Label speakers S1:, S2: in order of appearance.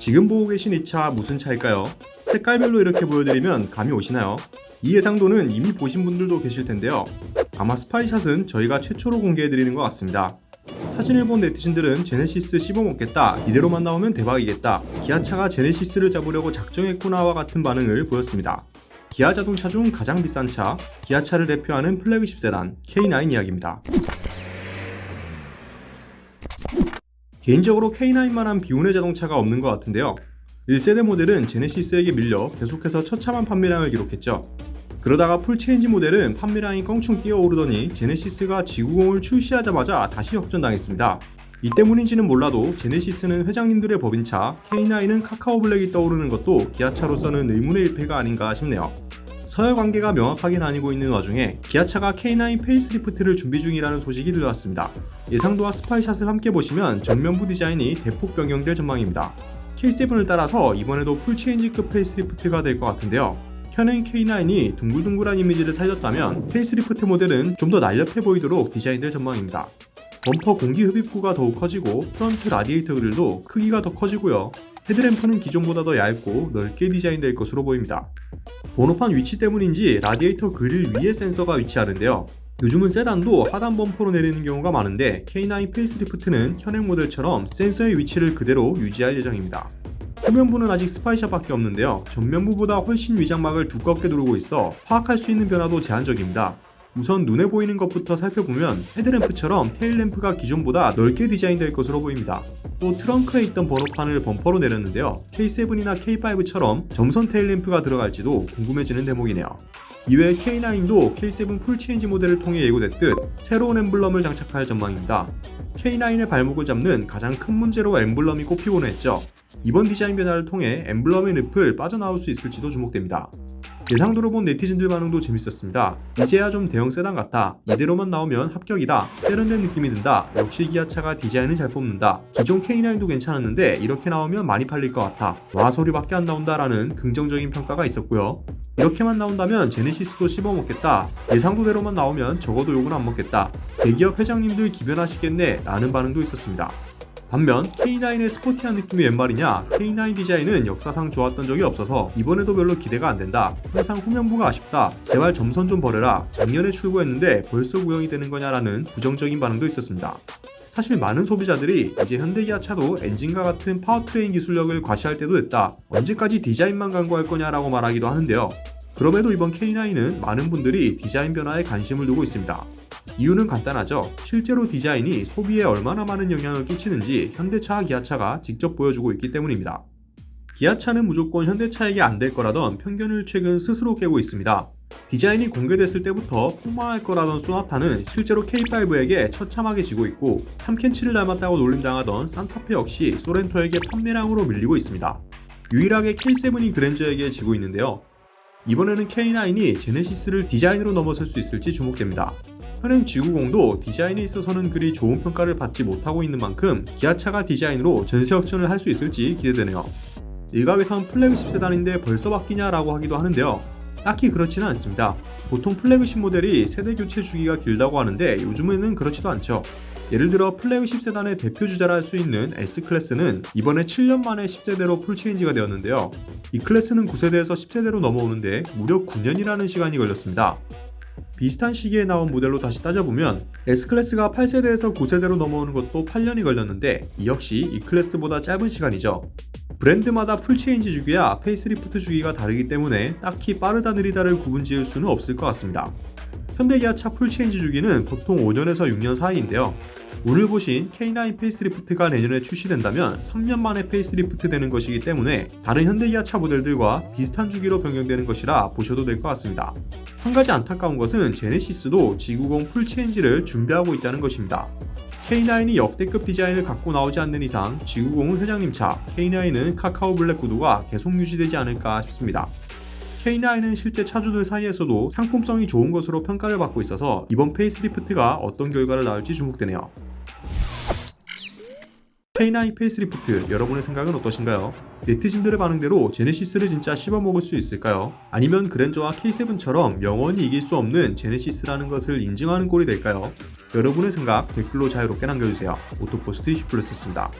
S1: 지금 보고 계신 이 차 무슨 차일까요? 색깔별로 이렇게 보여드리면 감이 오시나요? 이 예상도는 이미 보신 분들도 계실 텐데요. 아마 스파이샷은 저희가 최초로 공개해드리는 것 같습니다. 사진을 본 네티즌들은 제네시스 씹어먹겠다, 이대로만 나오면 대박이겠다, 기아차가 제네시스를 잡으려고 작정했구나와 같은 반응을 보였습니다. 기아 자동차 중 가장 비싼 차, 기아차를 대표하는 플래그십 세단 K9 이야기입니다. 개인적으로 K9만한 비운의 자동차가 없는 것 같은데요. 1세대 모델은 제네시스에게 밀려 계속해서 처참한 판매량을 기록했죠. 그러다가 풀체인지 모델은 판매량이 껑충 뛰어오르더니 제네시스가 지구공을 출시하자마자 다시 역전당했습니다. 이 때문인지는 몰라도 제네시스는 회장님들의 법인차, K9은 카카오 블랙이 떠오르는 것도 기아차로서는 의문의 일패가 아닌가 싶네요. 서열 관계가 명확하게 나뉘고 있는 와중에 기아차가 K9 페이스리프트를 준비 중이라는 소식이 들려왔습니다. 예상도와 스파이샷을 함께 보시면 전면부 디자인이 대폭 변경될 전망입니다. K7을 따라서 이번에도 풀체인지급 페이스리프트가 될 것 같은데요. 현행 K9이 둥글둥글한 이미지를 살렸다면 페이스리프트 모델은 좀 더 날렵해 보이도록 디자인될 전망입니다. 범퍼 공기 흡입구가 더욱 커지고 프런트 라디에이터 그릴도 크기가 더 커지고요. 헤드램프는 기존보다 더 얇고 넓게 디자인될 것으로 보입니다. 번호판 위치 때문인지 라디에이터 그릴 위에 센서가 위치하는데요. 요즘은 세단도 하단 범퍼로 내리는 경우가 많은데 K9 페이스리프트는 현행 모델처럼 센서의 위치를 그대로 유지할 예정입니다. 후면부는 아직 스파이샷밖에 없는데요. 전면부보다 훨씬 위장막을 두껍게 두르고 있어 파악할 수 있는 변화도 제한적입니다. 우선 눈에 보이는 것부터 살펴보면 헤드램프처럼 테일램프가 기존보다 넓게 디자인될 것으로 보입니다. 또 트렁크에 있던 번호판을 범퍼로 내렸는데요. K7이나 K5처럼 점선 테일램프가 들어갈지도 궁금해지는 대목이네요. 이외에 K9도 K7 풀체인지 모델을 통해 예고됐듯 새로운 엠블럼을 장착할 전망입니다. K9의 발목을 잡는 가장 큰 문제로 엠블럼이 꼽히곤 했죠. 이번 디자인 변화를 통해 엠블럼의 늪을 빠져나올 수 있을지도 주목됩니다. 예상도로 본 네티즌들 반응도 재밌었습니다. 이제야 좀 대형 세단 같아, 이대로만 나오면 합격이다, 세련된 느낌이 든다, 역시 기아차가 디자인을 잘 뽑는다, 기존 K9도 괜찮았는데 이렇게 나오면 많이 팔릴 것 같아, 와 소리밖에 안 나온다 라는 긍정적인 평가가 있었고요. 이렇게만 나온다면 제네시스도 씹어먹겠다, 예상도대로만 나오면 적어도 욕은 안 먹겠다, 대기업 회장님들 기변하시겠네 라는 반응도 있었습니다. 반면 K9의 스포티한 느낌이 웬 말이냐, K9 디자인은 역사상 좋았던 적이 없어서 이번에도 별로 기대가 안 된다, 항상 후면부가 아쉽다, 제발 점선 좀 버려라, 작년에 출고했는데 벌써 구형이 되는 거냐라는 부정적인 반응도 있었습니다. 사실 많은 소비자들이 이제 현대기아차도 엔진과 같은 파워트레인 기술력을 과시할 때도 됐다, 언제까지 디자인만 강구할 거냐라고 말하기도 하는데요. 그럼에도 이번 K9은 많은 분들이 디자인 변화에 관심을 두고 있습니다. 이유는 간단하죠. 실제로 디자인이 소비에 얼마나 많은 영향을 끼치는지 현대차와 기아차가 직접 보여주고 있기 때문입니다. 기아차는 무조건 현대차에게 안 될 거라던 편견을 최근 스스로 깨고 있습니다. 디자인이 공개됐을 때부터 폭망할 거라던 소나타는 실제로 K5에게 처참하게 지고 있고, 탐켄치를 닮았다고 놀림당하던 산타페 역시 소렌토에게 판매량으로 밀리고 있습니다. 유일하게 K7이 그랜저에게 지고 있는데요. 이번에는 K9이 제네시스를 디자인으로 넘어설 수 있을지 주목됩니다. 현행 G90도 디자인에 있어서는 그리 좋은 평가를 받지 못하고 있는 만큼 기아차가 디자인으로 전세 역전을 할 수 있을지 기대되네요. 일각에선 플래그십 세단인데 벌써 바뀌냐라고 하기도 하는데요. 딱히 그렇지는 않습니다. 보통 플래그십 모델이 세대 교체 주기가 길다고 하는데 요즘에는 그렇지도 않죠. 예를 들어 플래그십 세단의 대표 주자라 할 수 있는 S클래스는 이번에 7년 만에 10세대로 풀체인지가 되었는데요. 이 클래스는 9세대에서 10세대로 넘어오는데 무려 9년이라는 시간이 걸렸습니다. 비슷한 시기에 나온 모델로 다시 따져보면 S클래스가 8세대에서 9세대로 넘어오는 것도 8년이 걸렸는데 이 역시 E클래스보다 짧은 시간이죠. 브랜드마다 풀체인지 주기와 페이스리프트 주기가 다르기 때문에 딱히 빠르다 느리다를 구분지을 수는 없을 것 같습니다. 현대기아차 풀체인지 주기는 보통 5년에서 6년 사이인데요. 오늘 보신 K9 페이스리프트가 내년에 출시된다면 3년 만에 페이스리프트 되는 것이기 때문에 다른 현대기아차 모델들과 비슷한 주기로 변경되는 것이라 보셔도 될 것 같습니다. 한 가지 안타까운 것은 제네시스도 G90 풀체인지를 준비하고 있다는 것입니다. K9이 역대급 디자인을 갖고 나오지 않는 이상 G90은 회장님 차, K9은 카카오 블랙 구도가 계속 유지되지 않을까 싶습니다. K9은 실제 차주들 사이에서도 상품성이 좋은 것으로 평가를 받고 있어서 이번 페이스리프트가 어떤 결과를 낳을지 주목되네요. K9 페이스리프트, 여러분의 생각은 어떠신가요? 네티즌들의 반응대로 제네시스를 진짜 씹어먹을 수 있을까요? 아니면 그랜저와 K7처럼 영원히 이길 수 없는 제네시스라는 것을 인증하는 꼴이 될까요? 여러분의 생각 댓글로 자유롭게 남겨주세요. 오토포스트 20플러스였습니다.